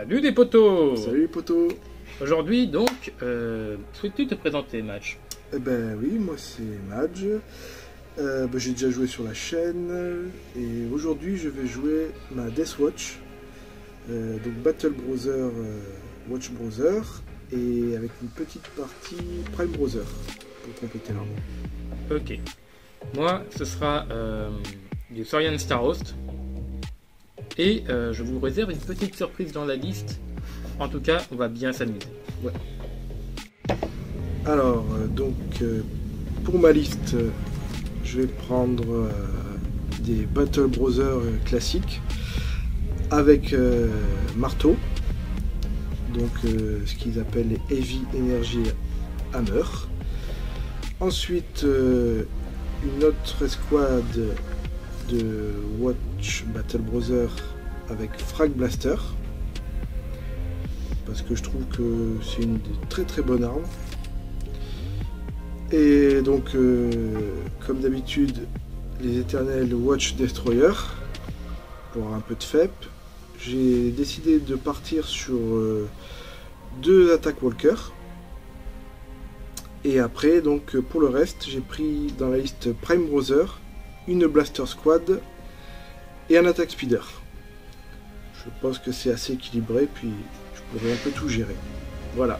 Salut les potos. Salut les potos. Aujourd'hui donc, souhaites-tu te présenter Madge? Eh ben oui, moi c'est Madge. J'ai déjà joué sur la chaîne et aujourd'hui je vais jouer ma Death Watch, donc Battle Browser, Watch Browser, et avec une petite partie Prime Browser pour compléter l'armée. Ok. Moi ce sera du Saurian Starhost. Et je vous réserve une petite surprise dans la liste. En tout cas, on va bien s'amuser. Ouais. Alors, pour ma liste, je vais prendre des Battle Browser classiques avec marteau. Donc, ce qu'ils appellent les Heavy Energy Hammer. Ensuite, une autre escouade de Watch Battle Browser avec Frag Blaster, parce que je trouve que c'est une très très bonne arme. Et donc comme d'habitude les éternels Watch Destroyer pour avoir un peu de FEP. J'ai décidé de partir sur deux Attack Walker, et après donc pour le reste j'ai pris dans la liste Prime Browser, une Blaster Squad et un Attack Speeder. Je pense que c'est assez équilibré, puis je pourrais un peu tout gérer. Voilà.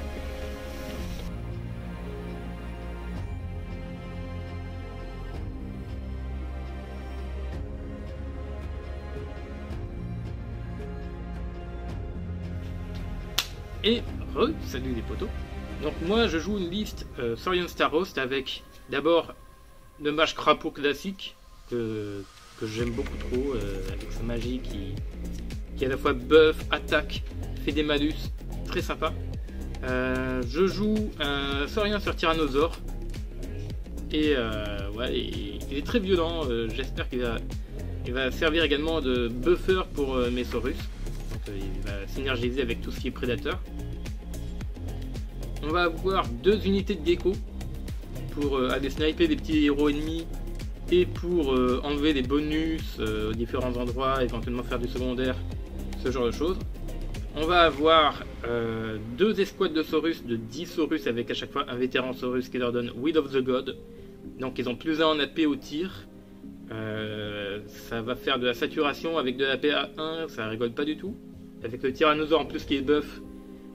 Et salut les potos. Donc moi je joue une liste Saurian Starhost avec d'abord le mage crapaud classique que j'aime beaucoup trop, avec sa magie qui à la fois buff, attaque, fait des malus, très sympa. Je joue un Saurien sur Tyrannosaure et ouais, il est très violent. J'espère qu'il va servir également de buffer pour mes Saurus. Donc, il va synergiser avec tout ce qui est prédateur. On va avoir deux unités de gecko pour aller sniper des petits héros ennemis et pour enlever des bonus aux différents endroits, éventuellement faire du secondaire, ce genre de choses. On va avoir deux escouades de Saurus de 10 Saurus avec à chaque fois un vétéran Saurus qui leur donne Will of the God. Donc ils ont plus 1 en AP au tir. Ça va faire de la saturation avec de l'AP à 1, ça rigole pas du tout. Avec le Tyrannosaure en plus qui est buff,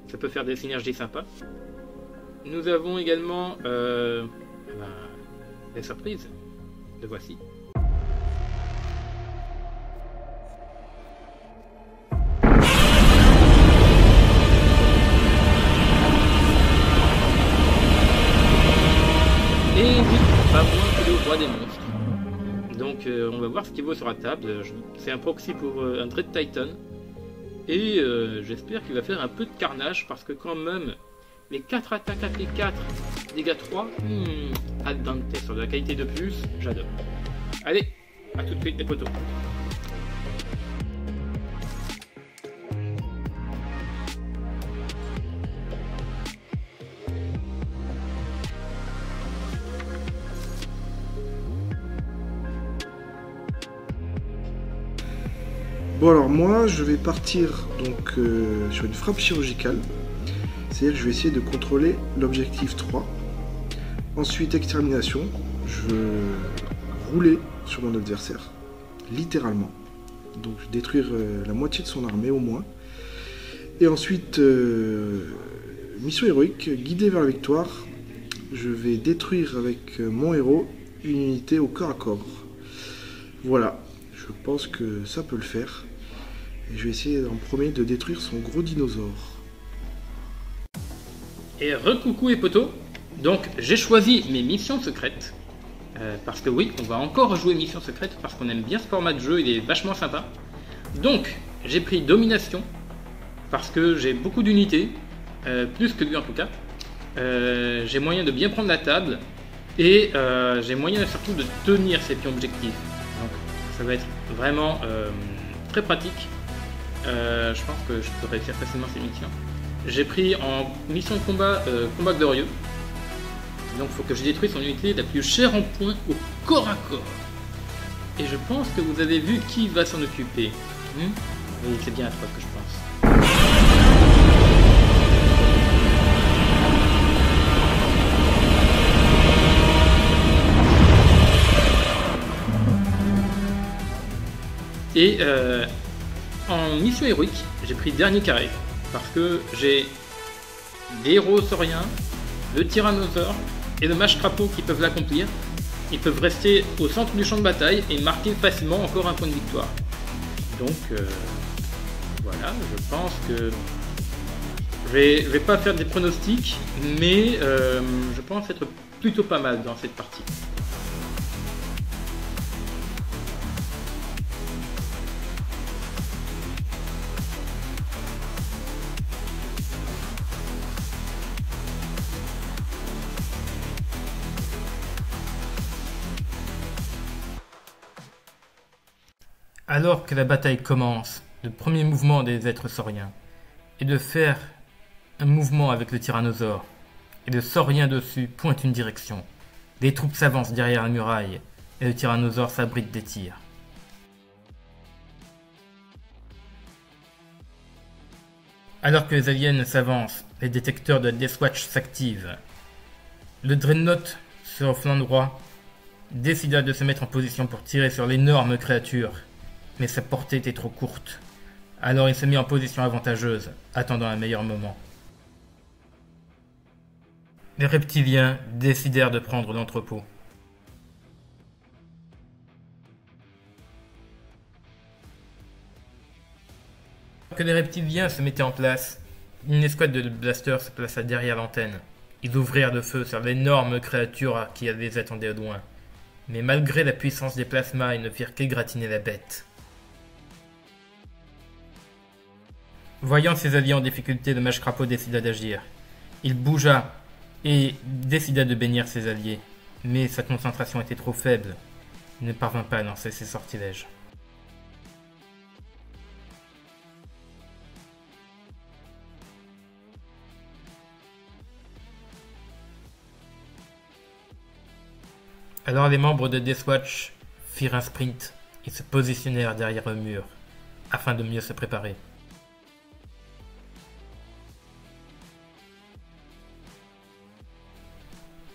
ça peut faire des synergies sympas. Nous avons également les surprises. Le voici. Et oui, pas moins que le roi des monstres. Donc on va voir ce qu'il vaut sur la table. C'est un proxy pour un Dread Titan. Et j'espère qu'il va faire un peu de carnage, parce que quand même, les 4 attaques AP4, dégâts 3, al dente sur de la qualité de plus, j'adore. Allez, à tout de suite les potos. Bon, alors moi je vais partir donc sur une frappe chirurgicale, c'est-à-dire que je vais essayer de contrôler l'objectif 3. Ensuite extermination, je veux rouler sur mon adversaire, littéralement. Donc détruire la moitié de son armée au moins. Et ensuite mission héroïque, guidée vers la victoire, je vais détruire avec mon héros une unité au corps à corps. Voilà, je pense que ça peut le faire. Et je vais essayer en premier de détruire son gros dinosaure. Et recoucou les potos. Donc j'ai choisi mes missions secrètes. Parce que oui, on va encore jouer missions secrètes parce qu'on aime bien ce format de jeu, il est vachement sympa. Donc j'ai pris domination parce que j'ai beaucoup d'unités, plus que lui en tout cas. J'ai moyen de bien prendre la table et j'ai moyen surtout de tenir ces pions objectifs. Donc ça va être vraiment très pratique. Je pense que je peux réussir facilement ces missions. J'ai pris en mission de combat, combat glorieux. Donc il faut que je détruise son unité la plus chère en points au corps à corps. Et je pense que vous avez vu qui va s'en occuper. Oui, c'est bien à toi que je pense. Et en mission héroïque, j'ai pris dernier carré, parce que j'ai des héros sauriens, le tyrannosaure et le mage crapaud qui peuvent l'accomplir. Ils peuvent rester au centre du champ de bataille et marquer facilement encore un point de victoire. Donc voilà, je pense que je vais pas faire des pronostics, mais je pense être plutôt pas mal dans cette partie. Alors que la bataille commence, le premier mouvement des êtres sauriens est de faire un mouvement avec le tyrannosaure, et le saurien dessus pointe une direction. Les troupes s'avancent derrière la muraille, et le tyrannosaure s'abrite des tirs. Alors que les aliens s'avancent, les détecteurs de Deathwatch s'activent. Le Dreadnought, sur le flanc droit, décida de se mettre en position pour tirer sur l'énorme créature. Mais sa portée était trop courte. Alors il se mit en position avantageuse, attendant un meilleur moment. Les reptiliens décidèrent de prendre l'entrepôt. Alors que les reptiliens se mettaient en place, une escouade de blasters se plaça derrière l'antenne. Ils ouvrirent le feu sur l'énorme créature qui les attendait au loin. Mais malgré la puissance des plasmas, ils ne firent qu'égratiner la bête. Voyant ses alliés en difficulté, le mage crapaud décida d'agir. Il bougea et décida de bénir ses alliés, mais sa concentration était trop faible. Il ne parvint pas à lancer ses sortilèges. Alors les membres de Deathwatch firent un sprint et se positionnèrent derrière le mur, afin de mieux se préparer.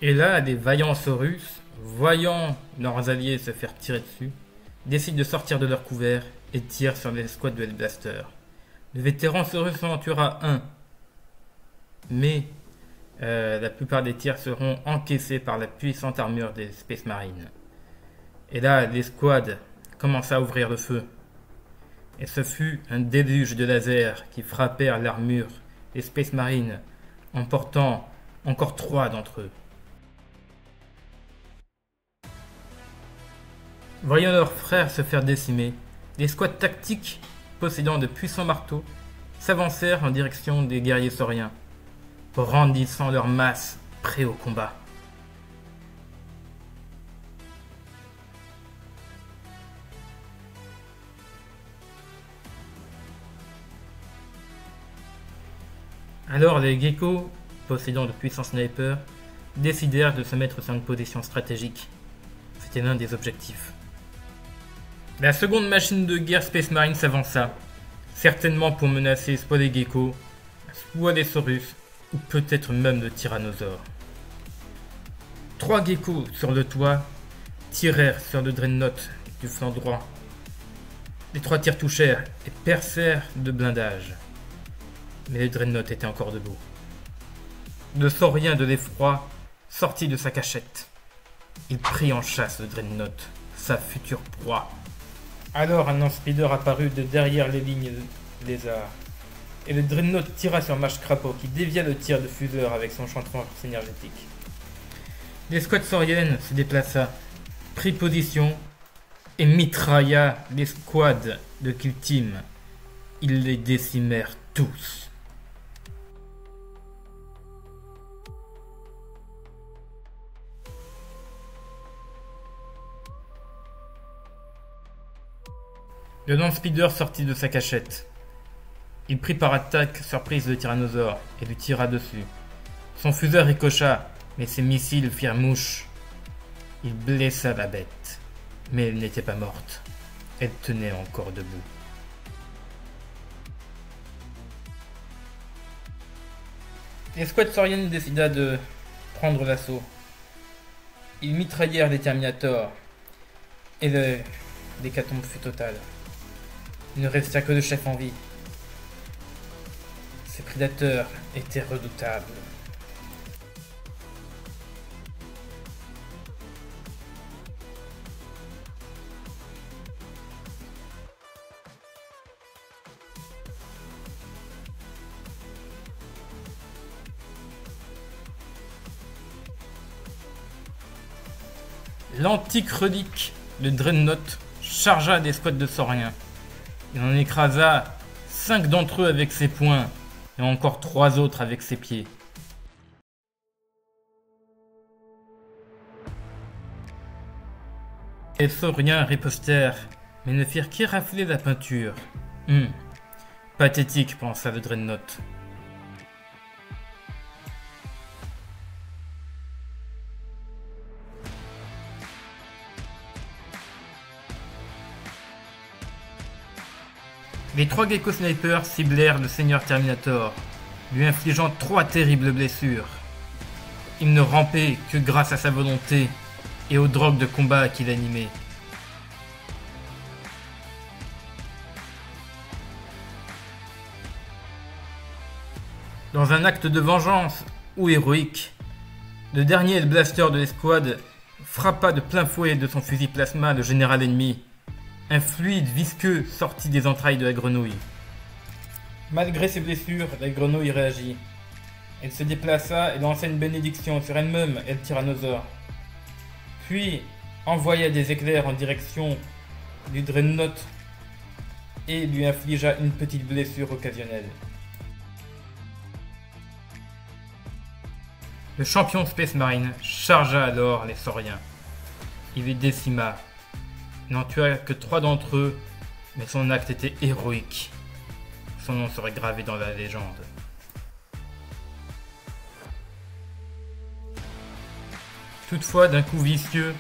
Et là, les vaillants Saurus, voyant leurs alliés se faire tirer dessus, décident de sortir de leur couvert et tirent sur les squads de Blaster. Le vétéran Saurus en tuera un, mais la plupart des tirs seront encaissés par la puissante armure des Space Marines. Et là, les squads commencent à ouvrir le feu. Et ce fut un déluge de lasers qui frappèrent l'armure des Space Marines, emportant encore 3 d'entre eux. Voyant leurs frères se faire décimer, les squads tactiques, possédant de puissants marteaux, s'avancèrent en direction des guerriers sauriens, brandissant leur masse, prêts au combat. Alors les geckos, possédant de puissants snipers, décidèrent de se mettre sur une position stratégique. C'était l'un des objectifs. La seconde machine de guerre Space Marine s'avança, certainement pour menacer soit les geckos, soit les Saurus, ou peut-être même le tyrannosaure. 3 geckos sur le toit tirèrent sur le Dreadnought du flanc droit. Les 3 tirs touchèrent et percèrent le blindage. Mais le Dreadnought était encore debout. Le saurien de l'effroi sortit de sa cachette. Il prit en chasse le Dreadnought, sa future proie. Alors un non-speeder apparut de derrière les lignes de lézard, et le Dreadnought tira sur Mage Crapaud qui dévia le tir de fuseur avec son champ de force énergétique. L'escouade saurienne se déplaça, prit position et mitrailla l'escouade de Kill Team. Ils les décimèrent tous. Le non-speeder sortit de sa cachette. Il prit par attaque surprise le tyrannosaure et lui tira dessus. Son fuseur ricocha, mais ses missiles firent mouche. Il blessa la bête, mais elle n'était pas morte. Elle tenait encore debout. L'escouade saurienne décida de prendre l'assaut. Ils mitraillèrent les Terminators et l'hécatombe fut totale. Il ne restait que le chef en vie. Ces prédateurs étaient redoutables. L'antique relique, le Dreadnought, chargea des squads de sauriens. Il en écrasa 5 d'entre eux avec ses poings et encore 3 autres avec ses pieds. Les sauriens ripostèrent, mais ne firent qu'érafler la peinture. Pathétique, pensa le Dreadnought. Les 3 Gecko Snipers ciblèrent le Seigneur Terminator, lui infligeant 3 terribles blessures. Il ne rampait que grâce à sa volonté et aux drogues de combat qu'il animait. Dans un acte de vengeance ou héroïque, le dernier blaster de l'escouade frappa de plein fouet de son fusil plasma le général ennemi. Un fluide visqueux sortit des entrailles de la grenouille. Malgré ses blessures, la grenouille réagit. Elle se déplaça et lança une bénédiction sur elle-même et le tyrannosaure. Puis envoya des éclairs en direction du Dreadnought et lui infligea une petite blessure occasionnelle. Le champion Space Marine chargea alors les sauriens. Il les décima. Il n'en tua que 3 d'entre eux, mais son acte était héroïque. Son nom serait gravé dans la légende. Toutefois, d'un coup vicieux,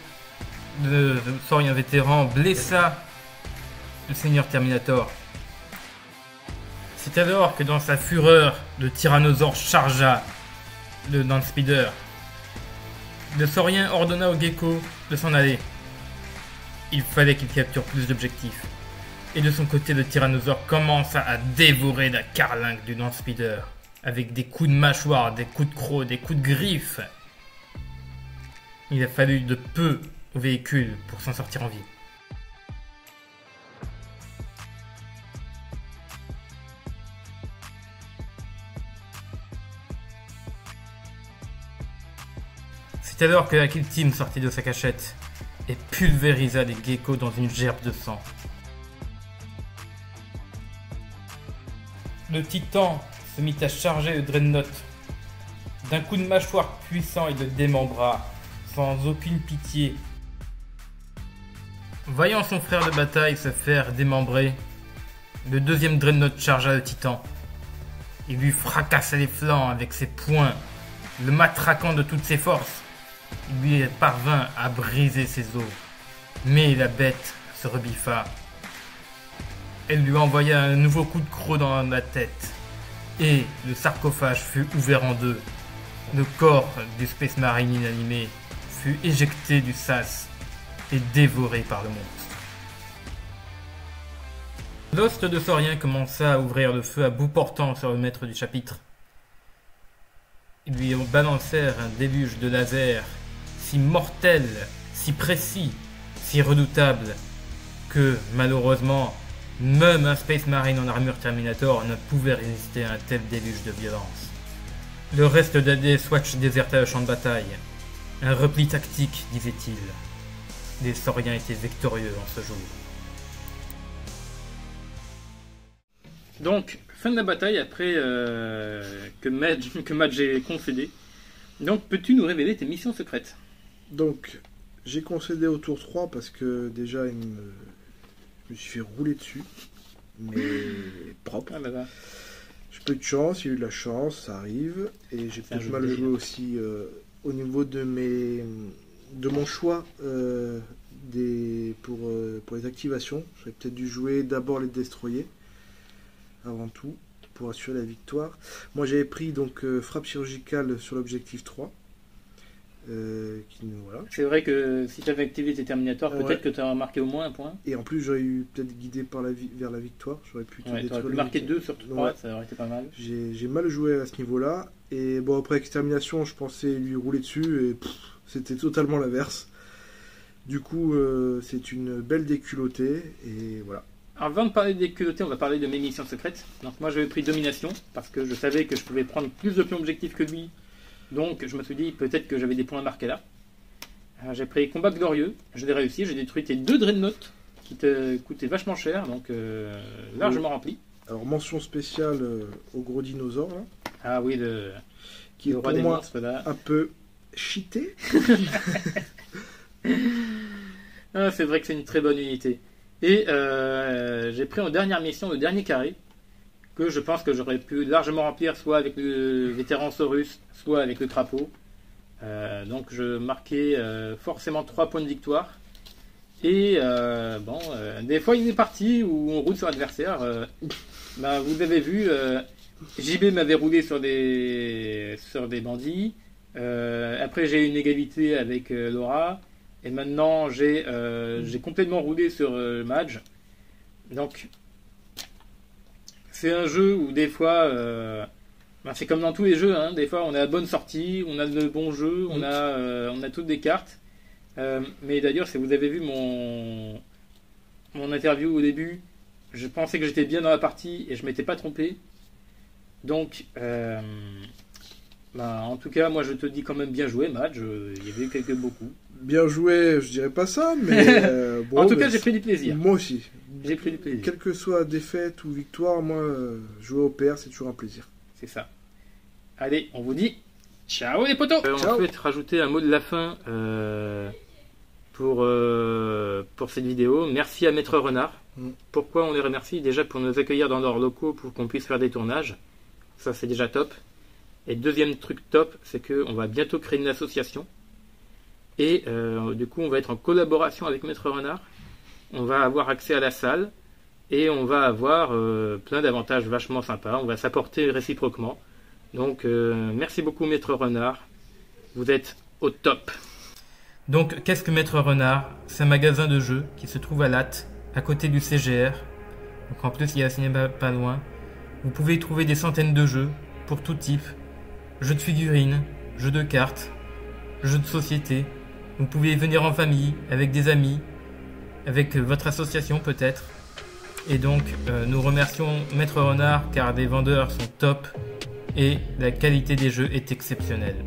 le saurien vétéran blessa le Seigneur Terminator. C'est alors que dans sa fureur, le tyrannosaure chargea le Landspeeder. Le saurien ordonna au gecko de s'en aller. Il fallait qu'il capture plus d'objectifs. Et de son côté, le tyrannosaure commença à dévorer la carlingue du Landspeeder, avec des coups de mâchoire, des coups de croc, des coups de griffes. Il a fallu de peu au véhicule pour s'en sortir en vie. C'est alors que la Kill Team sortit de sa cachette et pulvérisa les geckos dans une gerbe de sang. Le titan se mit à charger le Dreadnought. D'un coup de mâchoire puissant, il le démembra, sans aucune pitié. Voyant son frère de bataille se faire démembrer, le deuxième Dreadnought chargea le titan. Il lui fracassa les flancs avec ses poings, le matraquant de toutes ses forces. Il lui parvint à briser ses os, mais la bête se rebiffa. Elle lui envoya un nouveau coup de croc dans la tête, et le sarcophage fut ouvert en deux. Le corps du Space Marine inanimé fut éjecté du sas et dévoré par le monstre. L'hoste de saurien commença à ouvrir le feu à bout portant sur le maître du chapitre. Ils lui balancèrent un déluge de lasers, si mortel, si précis, si redoutable, que malheureusement, même un Space Marine en armure Terminator ne pouvait résister à un tel déluge de violence. Le reste d'AD Swatch déserta le champ de bataille. Un repli tactique, disait-il. Les sauriens étaient victorieux en ce jour. Donc, fin de la bataille après que Madge ait concédé. Donc, peux-tu nous révéler tes missions secrètes? Donc, j'ai concédé au tour 3 parce que déjà, je me suis fait rouler dessus. Mais propre. Ah bah là. J'ai pas eu de chance, il y a eu de la chance, ça arrive. Et j'ai peut-être mal joué aussi au niveau de mon choix pour les activations. J'aurais peut-être dû jouer d'abord les destroyers avant tout pour assurer la victoire. Moi j'avais pris donc frappe chirurgicale sur l'objectif 3. Voilà. C'est vrai que si tu avais activé tes Terminators, peut-être Ouais. que tu aurais marqué au moins un point. Et en plus, j'aurais eu peut-être guidé vers la victoire. J'aurais pu te Ouais, tu détruire aurais pu le marquer week-end. 2 sur 3, Ouais. ça aurait été pas mal. J'ai mal joué à ce niveau-là. Et bon, après extermination, je pensais lui rouler dessus. Et c'était totalement l'inverse. Du coup, c'est une belle déculottée. Et voilà. Alors, avant de parler des culottés, on va parler de mes missions secrètes. Donc moi j'avais pris domination parce que je savais que je pouvais prendre plus de pions objectifs que lui. Donc je me suis dit peut-être que j'avais des points à marquer là. J'ai pris combat glorieux, je l'ai réussi, j'ai détruit tes 2 dreadnoughts qui te coûtaient vachement cher, donc largement rempli. Alors, mention spéciale au gros dinosaure, là, Ah oui, qui est le roi pour des moi monstres là. un peu cheaté. Ah, c'est vrai que c'est une très bonne unité. Et j'ai pris en dernière mission le dernier carré, que je pense que j'aurais pu largement remplir soit avec le vétéran Saurus, soit avec le crapaud. Donc je marquais forcément 3 points de victoire. Et des fois il y a des parties où on roule sur l'adversaire. Vous avez vu, JB m'avait roulé sur des bandits. Après j'ai eu une égalité avec Laura. Et maintenant j'ai complètement roulé sur Madge. Donc c'est un jeu où des fois c'est comme dans tous les jeux, hein. Des fois on a la bonne sortie, on a de bons jeux, on a toutes des cartes. Mais d'ailleurs, si vous avez vu mon interview au début, je pensais que j'étais bien dans la partie et je m'étais pas trompé. Donc en tout cas, moi je te dis quand même bien joué, Madge. Il y avait eu quelques beaux coups. Bien joué, je dirais pas ça, mais bon, En tout cas, j'ai pris du plaisir. Moi aussi. J'ai pris du plaisir. Quelle que soit défaite ou victoire, moi, jouer au PR, c'est toujours un plaisir. C'est ça. Allez, on vous dit ciao les potos. On Ciao. souhaite rajouter un mot de la fin pour cette vidéo. Merci à Maître Renard. Pourquoi on les remercie? Déjà pour nous accueillir dans leurs locaux pour qu'on puisse faire des tournages. Ça, c'est déjà top. Et deuxième truc top, c'est qu'on va bientôt créer une association. Et du coup, on va être en collaboration avec Maître Renard. On va avoir accès à la salle. Et on va avoir plein d'avantages vachement sympas. On va s'apporter réciproquement. Donc, merci beaucoup Maître Renard. Vous êtes au top. Donc, qu'est-ce que Maître Renard? C'est un magasin de jeux qui se trouve à Latte, à côté du CGR. Donc, en plus, il y a un cinéma pas loin. Vous pouvez y trouver des centaines de jeux pour tout type. Jeux de figurines, jeux de cartes, jeux de société. Vous pouvez venir en famille, avec des amis, avec votre association peut-être. Et donc, nous remercions Maître Renard car les vendeurs sont top et la qualité des jeux est exceptionnelle.